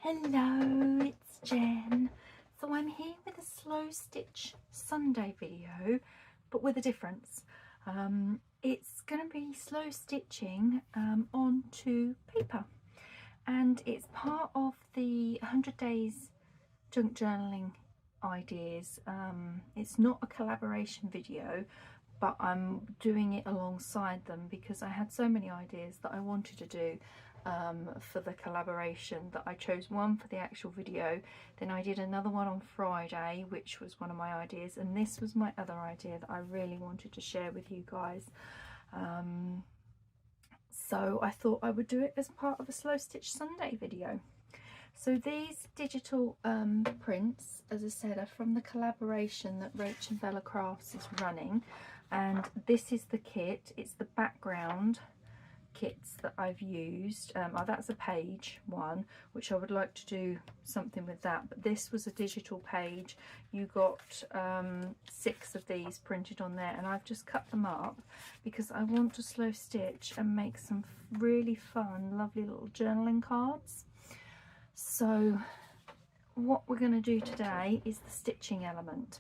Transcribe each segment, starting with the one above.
Hello, it's Jen. So I'm here with a slow stitch Sunday video, but with a difference. It's going to be slow stitching onto paper, and it's part of the 100 days junk journaling ideas. It's not a collaboration video, but I'm doing it alongside them because I had so many ideas that I wanted to do for the collaboration that I chose one for the actual video. Then I did another one on Friday, which was one of my ideas, and this was my other idea that I really wanted to share with you guys. So I thought I would do it as part of a Slow Stitch Sunday video. So these digital prints, as I said, are from the collaboration that Rach and Bella Crafts is running, and this is the kit. It's the background kits that I've used. That's a page one, which I would like to do something with that, but this was a digital page. You got 6 of these printed on there, and I've just cut them up because I want to slow stitch and make some really fun, lovely little journaling cards. So what we're going to do today is the stitching element.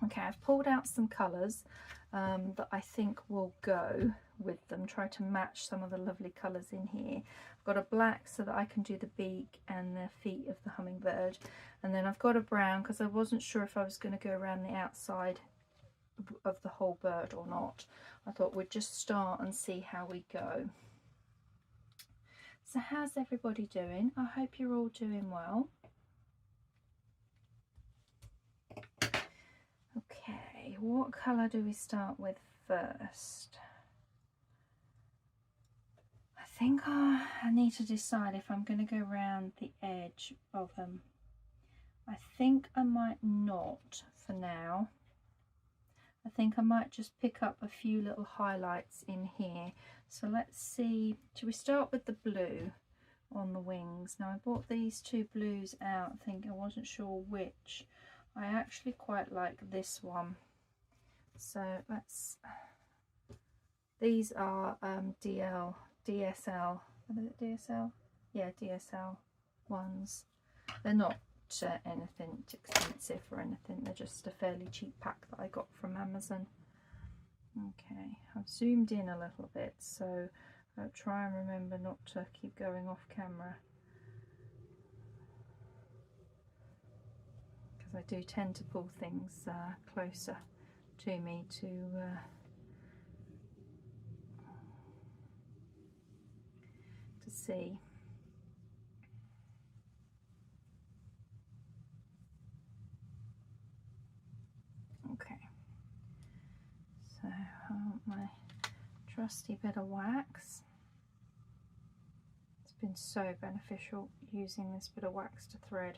Okay, I've pulled out some colours that I think will go with them, try to match some of the lovely colours in here. I've got a black so that I can do the beak and the feet of the hummingbird, and then I've got a brown because I wasn't sure if I was going to go around the outside of the whole bird or not. I thought we'd just start and see how we go. So how's everybody doing? I hope you're all doing well. Okay, what colour do we start with first? I think I need to decide if I'm going to go around the edge of them. I think I might not for now. I think I might just pick up a few little highlights in here. So let's see, should we start with the blue on the wings? Now I bought these 2 blues out, I think I wasn't sure which. I actually quite like this one. So let's, these are DSL, are they DSL? Yeah, DSL ones. They're not anything expensive or anything, they're just a fairly cheap pack that I got from Amazon. Okay, I've zoomed in a little bit, so I'll try and remember not to keep going off camera, because I do tend to pull things closer to me to see. Okay, so I want my trusty bit of wax. It's been so beneficial using this bit of wax to thread.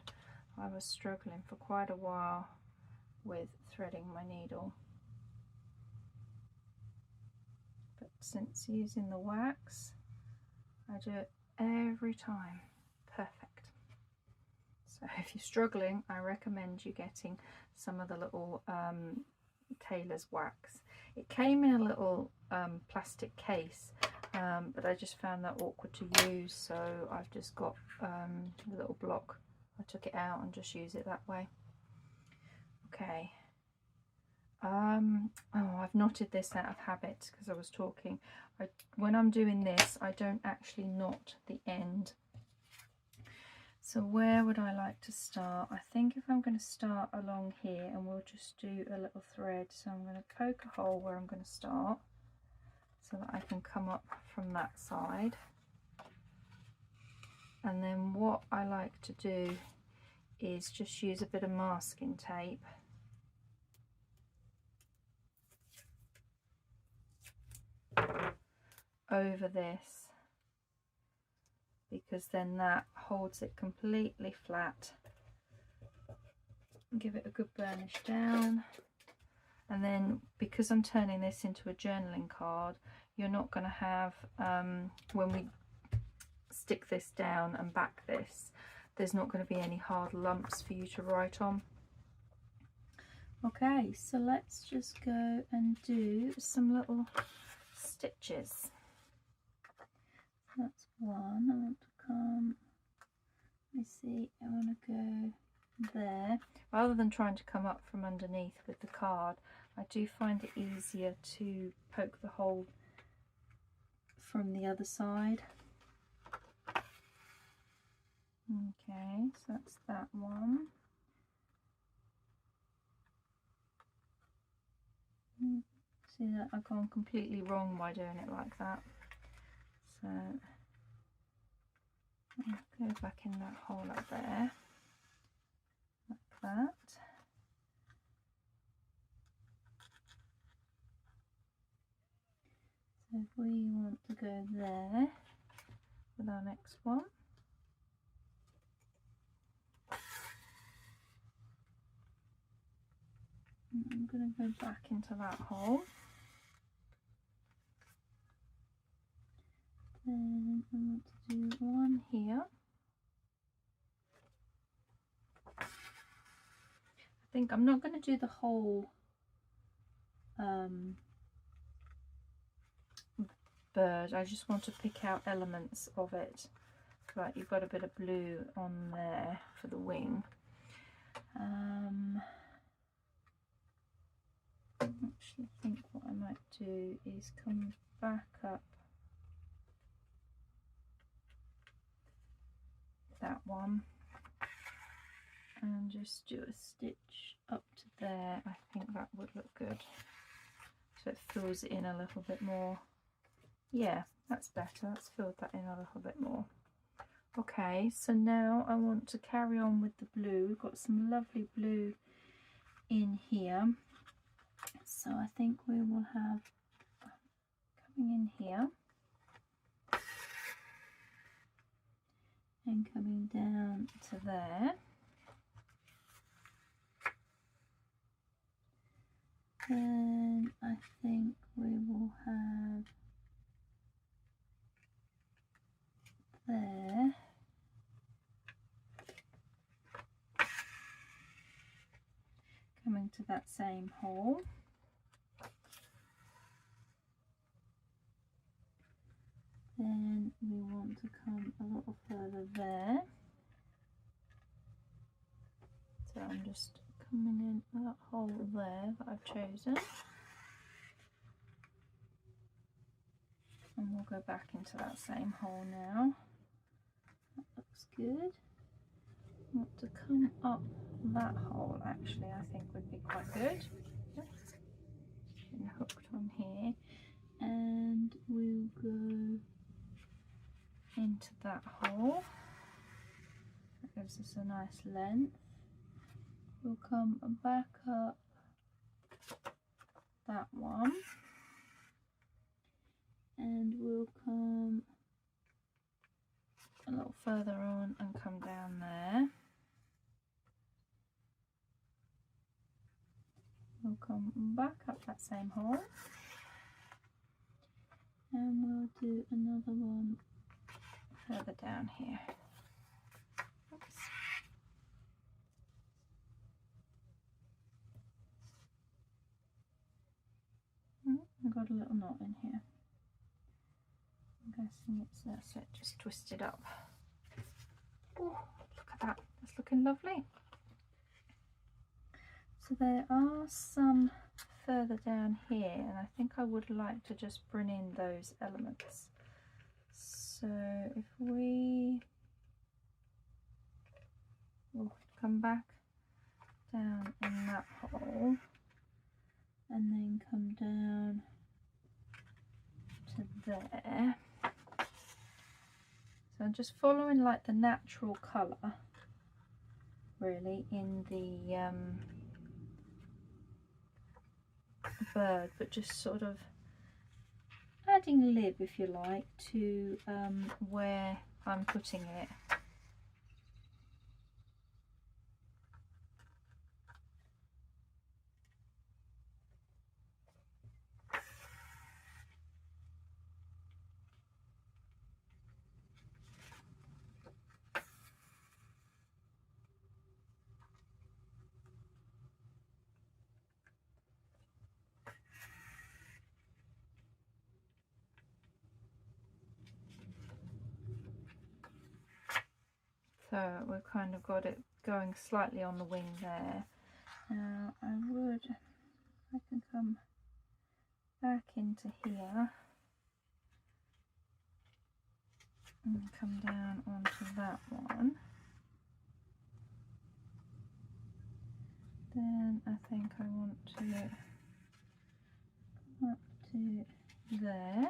I was struggling for quite a while with threading my needle, but since using the wax, I do it every time. Perfect. So if you're struggling, I recommend you getting some of the little tailor's wax. It came in a little plastic case, but I just found that awkward to use, so I've just got a little block. I took it out and just use it that way. Okay. Oh, I've knotted this out of habit because I was talking. When I'm doing this, I don't actually knot the end. So where would I like to start? I think if I'm going to start along here, and we'll just do a little thread. So I'm going to poke a hole where I'm going to start so that I can come up from that side. And then what I like to do is just use a bit of masking tape over this, because then that holds it completely flat. Give it a good burnish down, and then because I'm turning this into a journaling card, you're not going to have, when we stick this down and back this, there's not going to be any hard lumps for you to write on. Okay, so let's just go and do some little stitches. That's one. I want to come You see, I want to go there. Rather than trying to come up from underneath with the card, I do find it easier to poke the hole from the other side. Okay, so that's that one. See that I've gone completely wrong by doing it like that. So I'll go back in that hole up there, like that. So if we want to go there with our next one, I'm going to go back into that hole. Then I want to do one here. I think I'm not going to do the whole bird. I just want to pick out elements of it. Right, you've got a bit of blue on there for the wing. Actually, I think what I might do is come back up that one and just do a stitch up to there. I think that would look good, so it fills it in a little bit more. Yeah, that's better. Let's fill that in a little bit more. Okay, so now I want to carry on with the blue. We've got some lovely blue in here, so I think we will have coming in here and coming down to there. Then I think we will have there. Coming to that same hole. Then we want to come a little further there. So I'm just coming in that hole there that I've chosen. And we'll go back into that same hole now. That looks good. I want to come up that hole, actually, I think would be quite good. Oops. Been hooked on here. And we'll go into that hole. That gives us a nice length. We'll come back up that one. And we'll come a little further on and come down there. We'll come back up that same hole and we'll do another one further down here. Oops. I've got a little knot in here. I'm guessing it's that's it, just twisted up. Oh, look at that, that's looking lovely. So there are some further down here, and I think I would like to just bring in those elements. So if we will come back down in that hole and then come down to there. So I'm just following like the natural colour really in the bird, but just sort of adding lib, if you like, to where I'm putting it. So we've kind of got it going slightly on the wing there. Now I can come back into here and come down onto that one. Then I think I want to come up to there.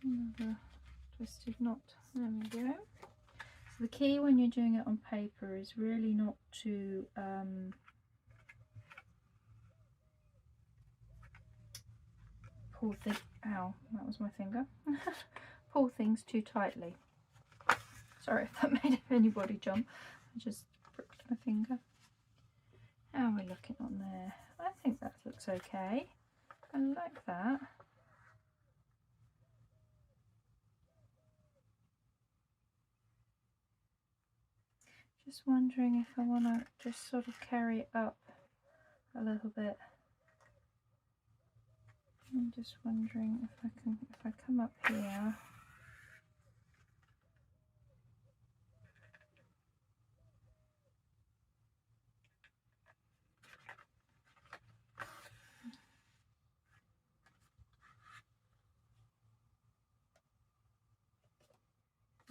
Another twisted knot. There we go. So the key when you're doing it on paper is really not to pull things. Ow, that was my finger. Pull things too tightly. Sorry if that made anybody jump. I just pricked my finger. How are we looking on there? I think that looks okay. I like that. Just wondering if I want to just sort of carry it up a little bit. I'm just wondering if I come up here.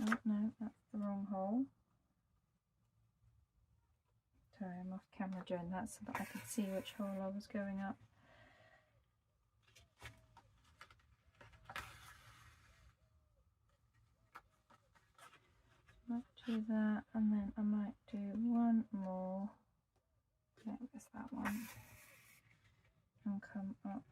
Oh no, that's the wrong hole. Sorry, I'm off camera doing that so that I could see which hole I was going up. Might do that, and then I might do one more. Yeah, it's that one. And come up.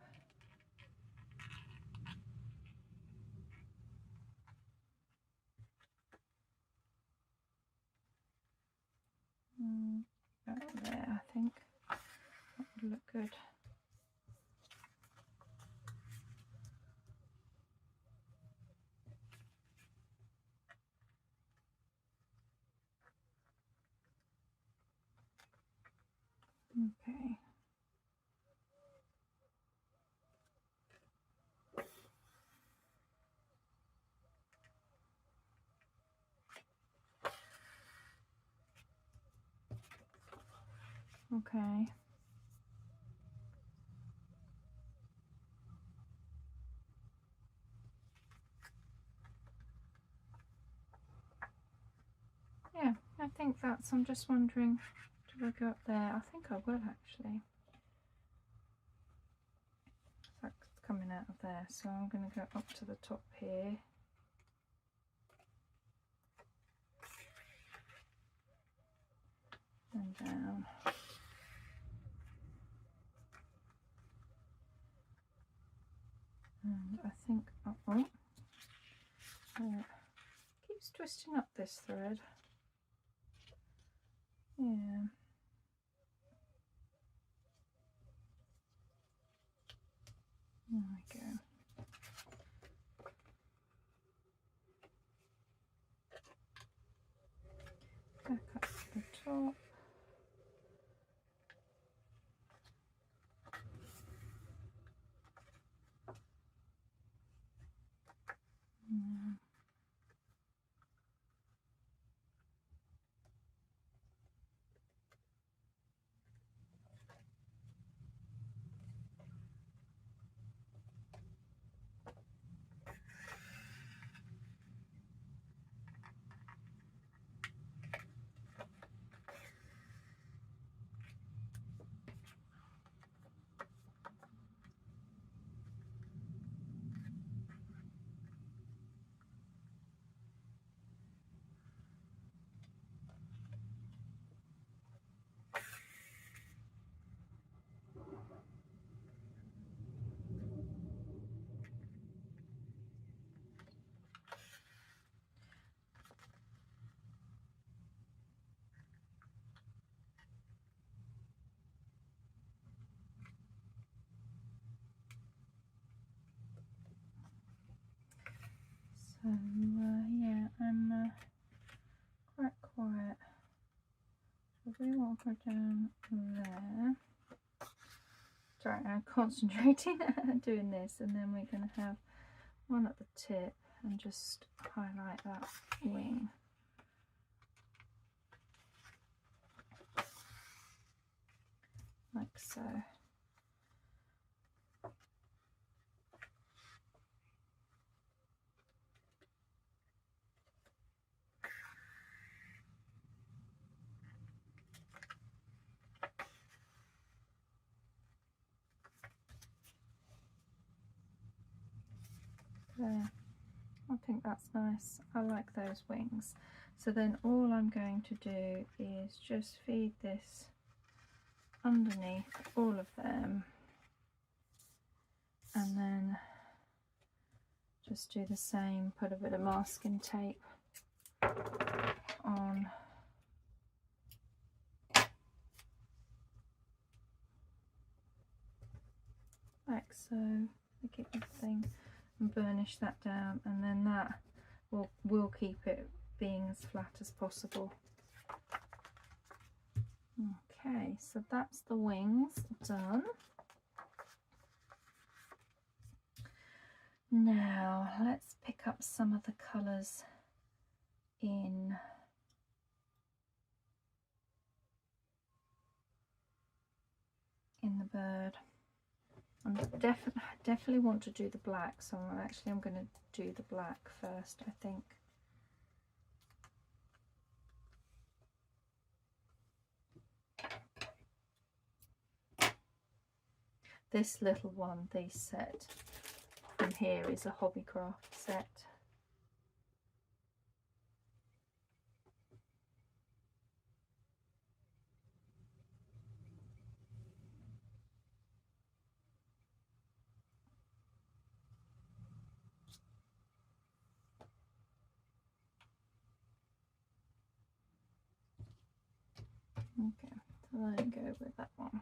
About there, I think. That would look good. Okay. Okay. Yeah, I think that's, I'm just wondering, do I go up there? I think I will actually. That's coming out of there, so I'm going to go up to the top here. And down. And I think, keeps twisting up this thread. Yeah. There we go. Back up to the top. So yeah, I'm quite quiet. So we want to go down there. Sorry, I'm concentrating doing this, and then we're going to have one at the tip and just highlight that wing. Like so. There. I think that's nice. I like those wings. So then all I'm going to do is just feed this underneath all of them, and then just do the same, put a bit of masking tape on like so, make it everything, and burnish that down, and then that will keep it being as flat as possible. Okay, so that's the wings done. Now let's pick up some of the colours in the bird. I definitely want to do the black, so I'm going to do the black first, I think. This little one, this set from here, is a Hobbycraft set. Okay, so there you go with that one.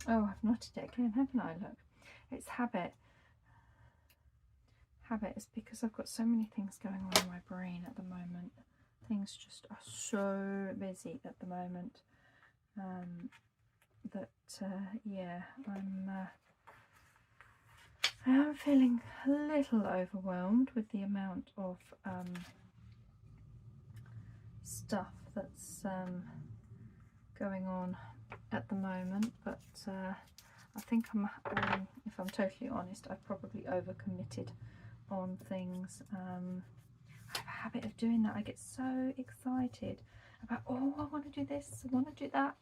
Oh, I've knotted it again, haven't I? Look, it's habit. Habit is because I've got so many things going on in my brain at the moment. Things just are so busy at the moment that yeah, I am feeling a little overwhelmed with the amount of stuff that's going on at the moment, but I think if I'm totally honest, I've probably overcommitted on things. I have a habit of doing that. I get so excited about, oh, I want to do this, I want to do that,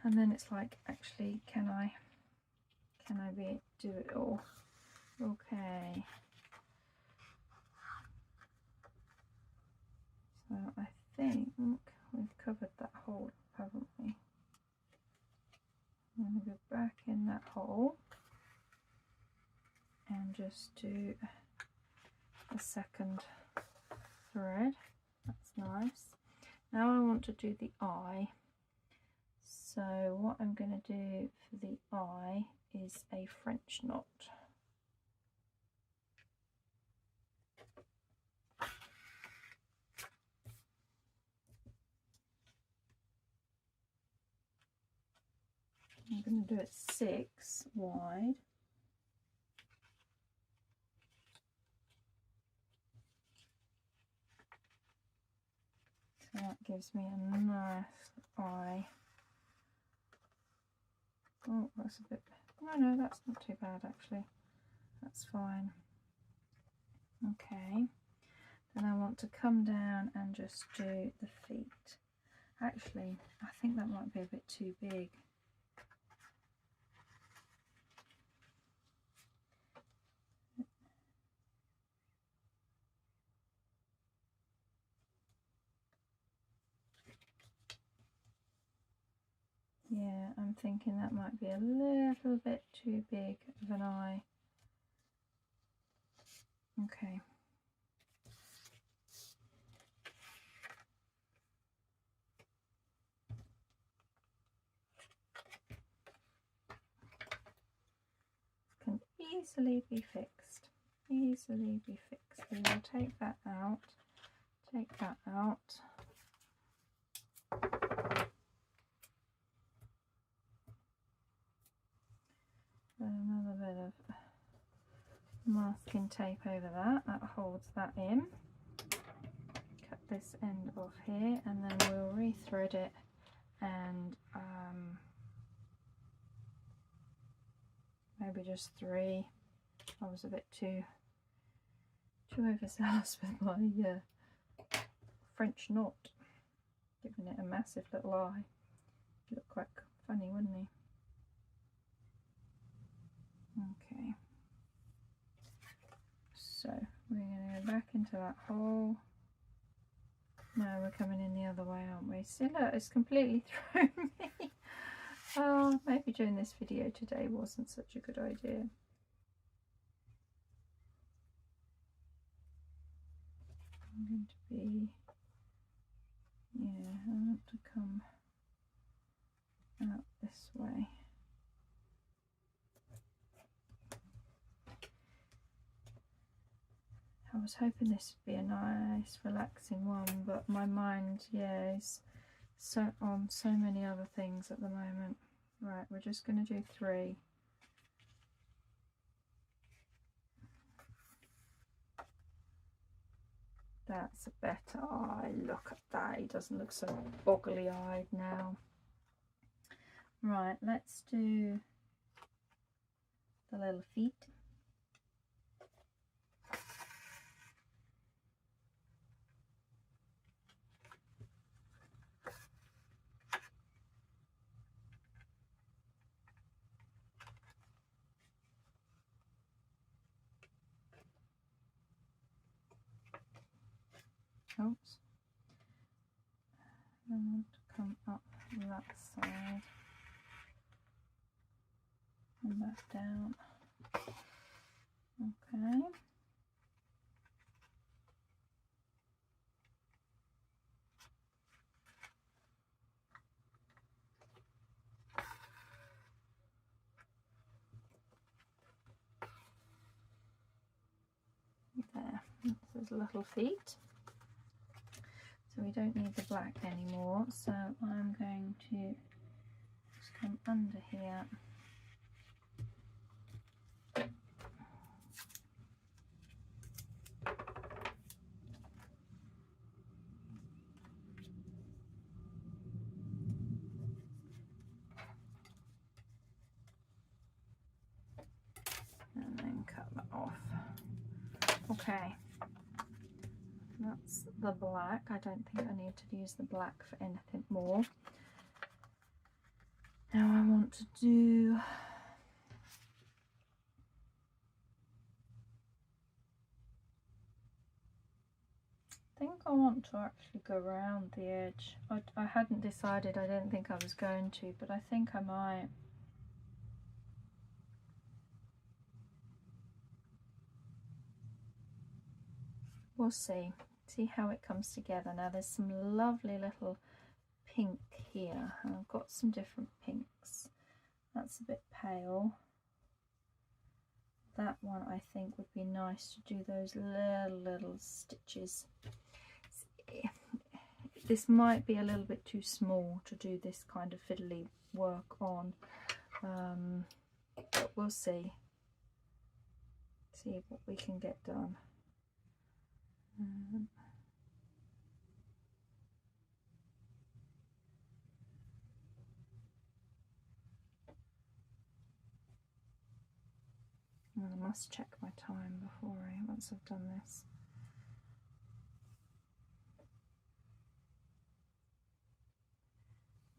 and then it's like, actually, can I do it all? Okay, so I think we've covered that hole, haven't we? I'm going to go back in that hole and just do a second thread. That's nice. Now I want to do the eye. So what I'm going to do for the eye is a French knot. I'm going to do it 6 wide. So that gives me a nice eye. Oh, that's a bit, no, that's not too bad actually. That's fine. Okay, then I want to come down and just do the feet. Actually, I think that might be a bit too big. Yeah, I'm thinking that might be a little bit too big of an eye. Okay. Can easily be fixed. Easily be fixed. We will take that out. Take that out. Another bit of masking tape over that. That holds that in. Cut this end off here, and then we'll rethread it, and maybe just 3. I was a bit too overzealous with my French knot, giving it a massive little eye. He'd look quite funny, wouldn't he? Okay, so we're going to go back into that hole. No, we're coming in the other way, aren't we? See, look, it's completely thrown me. Oh, maybe doing this video today wasn't such a good idea. I'm going to be, yeah, I want to come out this way. I was hoping this would be a nice relaxing one, but my mind, yeah, is so on so many other things at the moment. Right, we're just going to do 3. That's a better eye. Look at that, he doesn't look so boggly eyed now. Right, let's do the little feet. Oops. I want to come up that side and back down. Okay. There, this is little feet. So we don't need the black anymore, so I'm going to just come under here. And then cut that off. Okay, that's the black. I don't think I need to use the black for anything more. Now I want to do I think I want to actually go around the edge. I hadn't decided, I didn't think I was going to, but I think I might. We'll see how it comes together. Now there's some lovely little pink here, and I've got some different pinks. That's a bit pale. That one I think would be nice to do those little stitches. This might be a little bit too small to do this kind of fiddly work on, but we'll see what we can get done. I must check my time before once I've done this.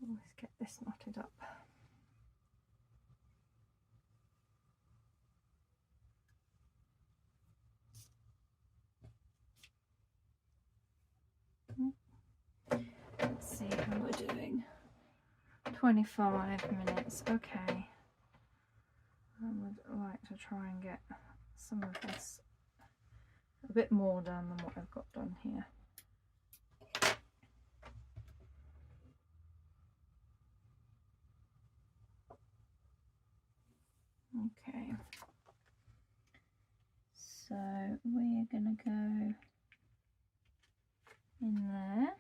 Always get this knotted up. Let's see how we're doing. 25 minutes. Okay. I would like to try and get some of this a bit more done than what I've got done here. Okay. So we're going to go in there.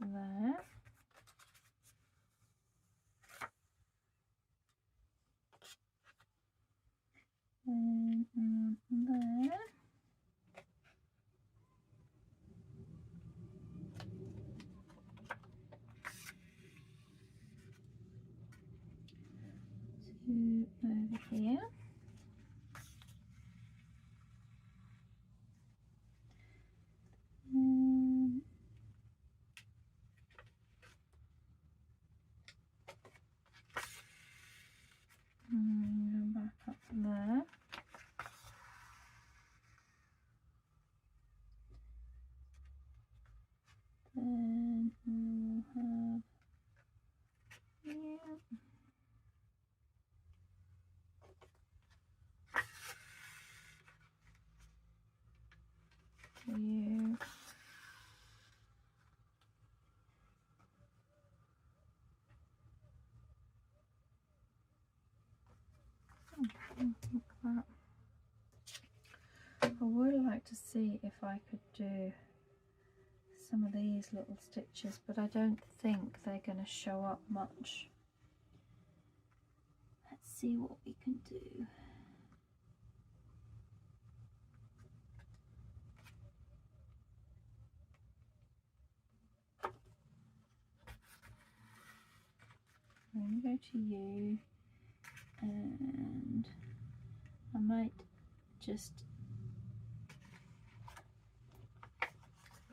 To there. And there. To over here. And back up there. Then we'll have here. You. Like that. I would like to see if I could do some of these little stitches, but I don't think they're going to show up much. Let's see what we can do. I'm going to go to you, and I might just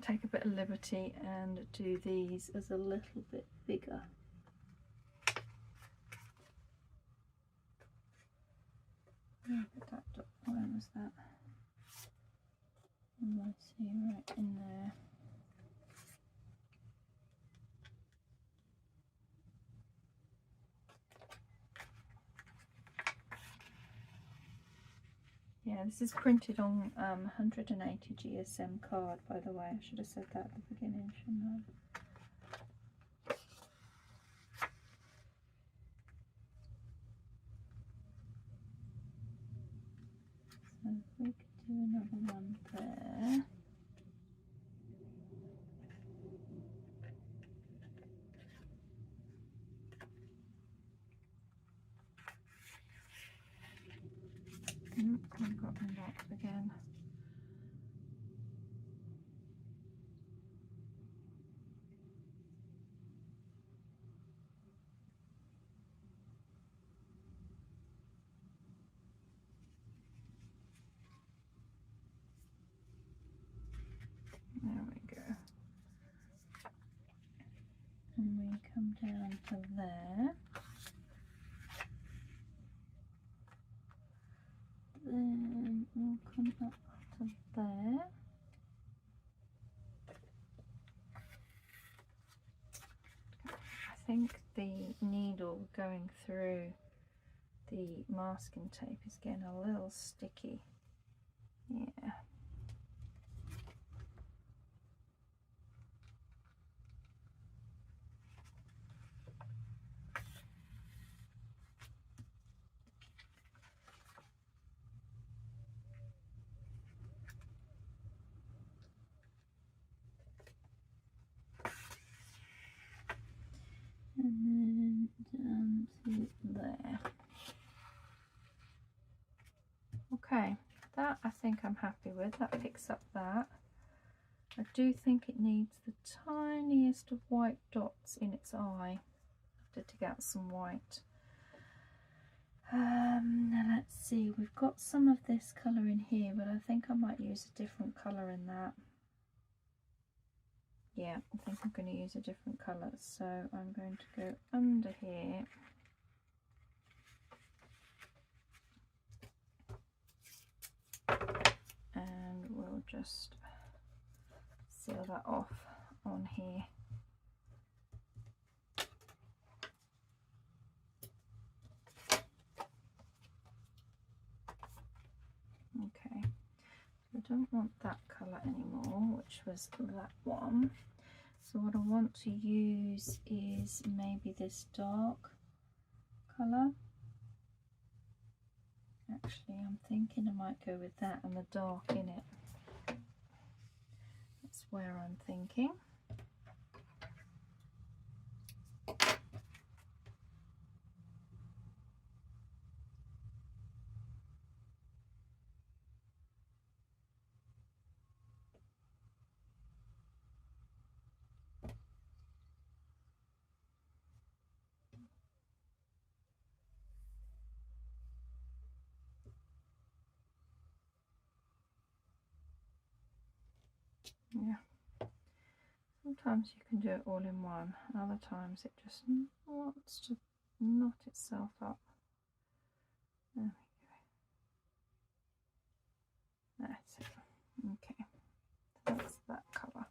take a bit of liberty and do these as a little bit bigger. Where was that? I see right in there. Yeah, this is printed on 180 GSM card, by the way. I should have said that at the beginning, shouldn't I? So if we could do another one there. I've got them back again. There we go. And we come down to there. Then we'll come up to there. I think the needle going through the masking tape is getting a little sticky. Yeah. And then down to there. Okay, that I think I'm happy with. That picks up that. I do think it needs the tiniest of white dots in its eye. I have to dig out some white. Now let's see, we've got some of this colour in here, but I think I might use a different colour in that. Yeah, I think I'm going to use a different colour, so I'm going to go under here. And we'll just seal that off on here. Okay, I don't want that colour anymore, which was that one. So what I want to use is maybe this dark colour. Actually, I'm thinking I might go with that and the dark in it. That's where I'm thinking. Yeah, sometimes you can do it all in one, other times it just wants to knot itself up. There we go. That's it. Okay, that's that colour.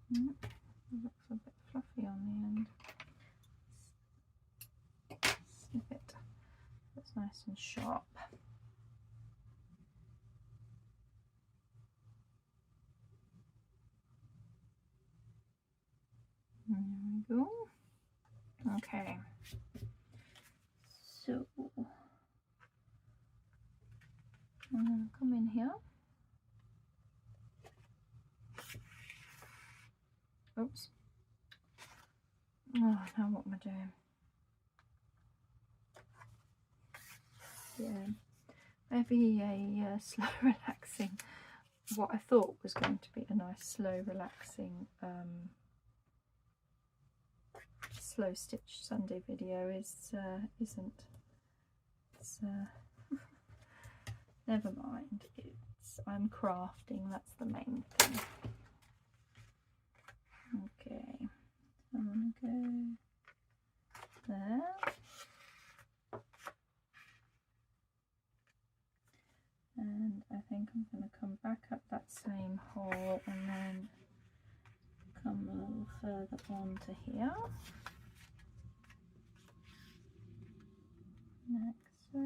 It looks a bit fluffy on the end. Snip it. It's nice and sharp. There we go. Okay. So I'm going to come in here. Oops. Oh, now what am I doing? Yeah, maybe a slow relaxing, what I thought was going to be a nice slow relaxing slow stitch Sunday video isn't. It's never mind, I'm crafting, that's the main thing. Okay, so I'm going to go there. And I think I'm going to come back up that same hole and then come a little further on to here. Like so.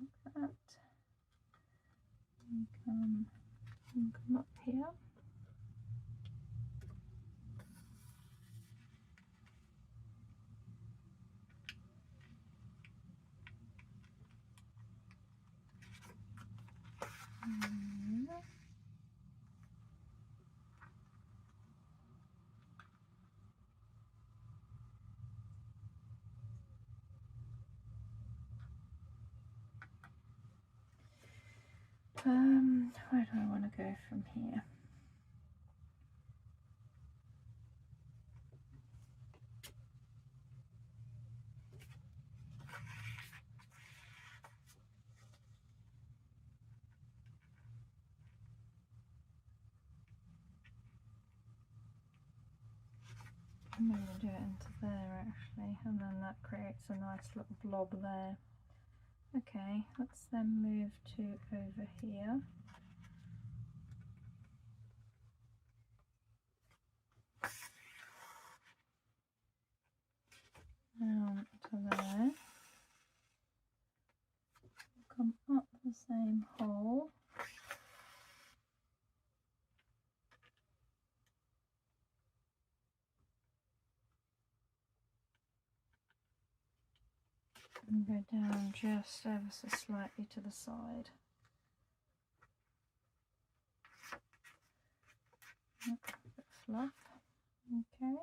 Like that. And come up here. Where do I want to go from here? I'm going to do it into there actually, and then that creates a nice little blob there. Okay, let's then move to over here. Down to there. Come up the same hole. And go down just ever so slightly to the side. A bit of fluff. Okay.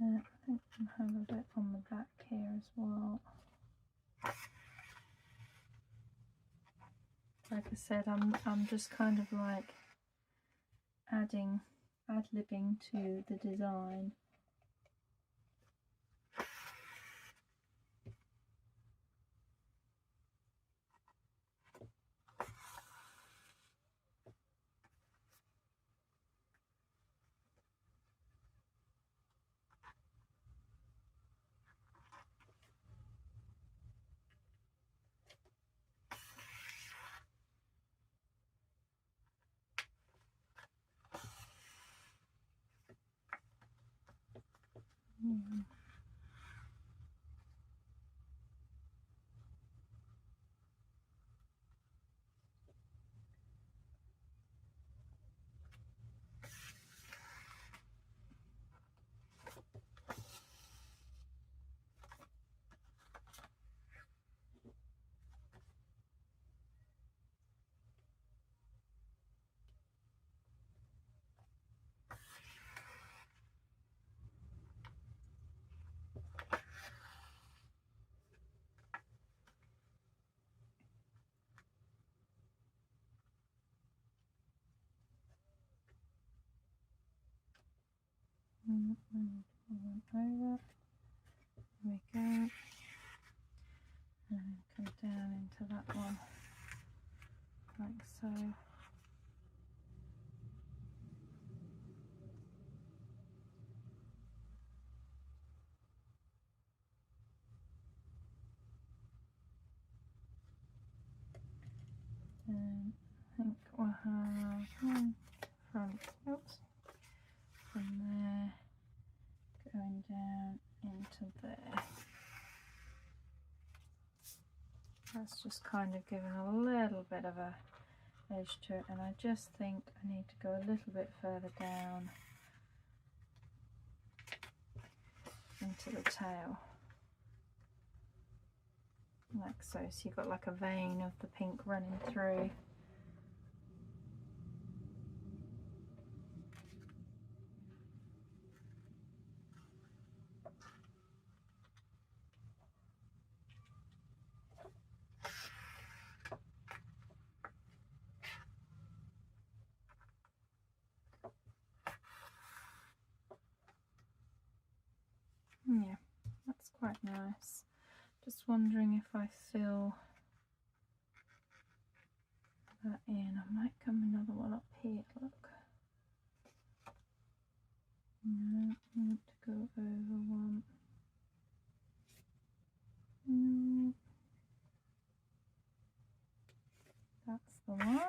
I think I have a bit on the back here as well. Like I said, I'm just kind of like ad-libbing to the design. Over. There we go. And come down into that one, like so. And I think we'll have one from, oops, from there going down into there. That's just kind of giving a little bit of a edge to it, and I just think I need to go a little bit further down into the tail, like so. So you've got like a vein of the pink running through. Yeah, that's quite nice. Just wondering if I fill that in. I might come another one up here, look. No, I want to go over one. No, that's the one.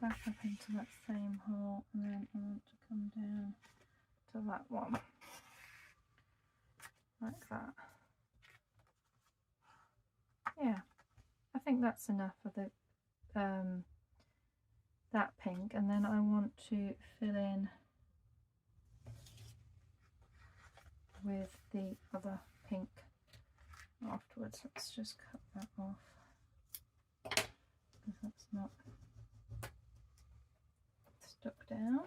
Back up into that same hole, and then I want to come down to that one, like that. Yeah, I think that's enough for the that pink, and then I want to fill in with the other pink afterwards. Let's just cut that off because that's not stuck down.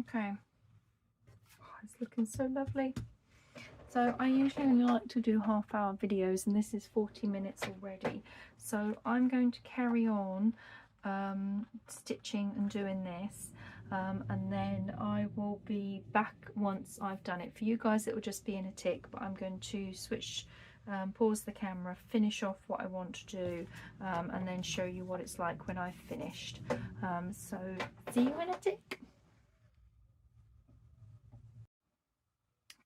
Okay, oh, it's looking so lovely. So I usually only like to do half-hour videos, and this is 40 minutes already. So I'm going to carry on stitching and doing this, and then I will be back once I've done it. For you guys it will just be in a tick, but I'm going to switch, pause the camera, finish off what I want to do, and then show you what it's like when I've finished. So see you in a tick.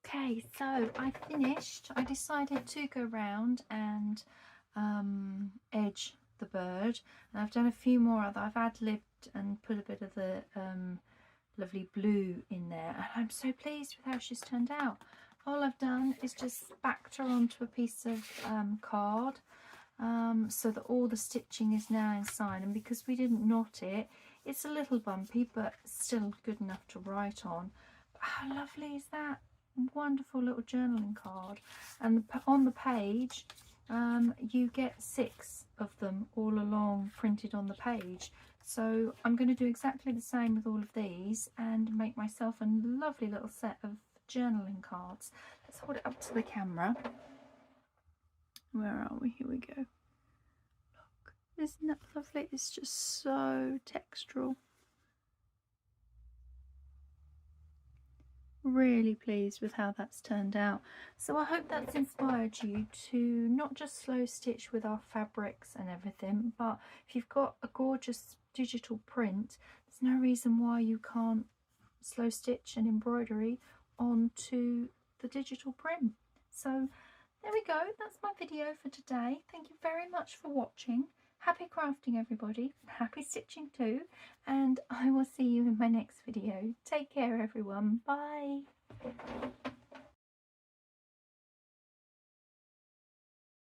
Okay, so I finished. I decided to go round and edge the bird, and I've done a few more other. I've ad-libbed and put a bit of the lovely blue in there, and I'm so pleased with how she's turned out. All I've done is just backed her onto a piece of card, so that all the stitching is now inside, and because we didn't knot it, it's a little bumpy but still good enough to write on. But how lovely is that? Wonderful little journaling card. And on the page you get 6 of them all along printed on the page. So I'm going to do exactly the same with all of these and make myself a lovely little set of journaling cards. Let's hold it up to the camera. Where are we? Here we go. Look, isn't that lovely? It's just so textural. Really pleased with how that's turned out. So I hope that's inspired you to not just slow stitch with our fabrics and everything, but if you've got a gorgeous digital print, there's no reason why you can't slow stitch and embroidery onto the digital print. So there we go, that's my video for today. Thank you very much for watching. Happy crafting, everybody. Happy stitching too. And I will see you in my next video. Take care, everyone. Bye.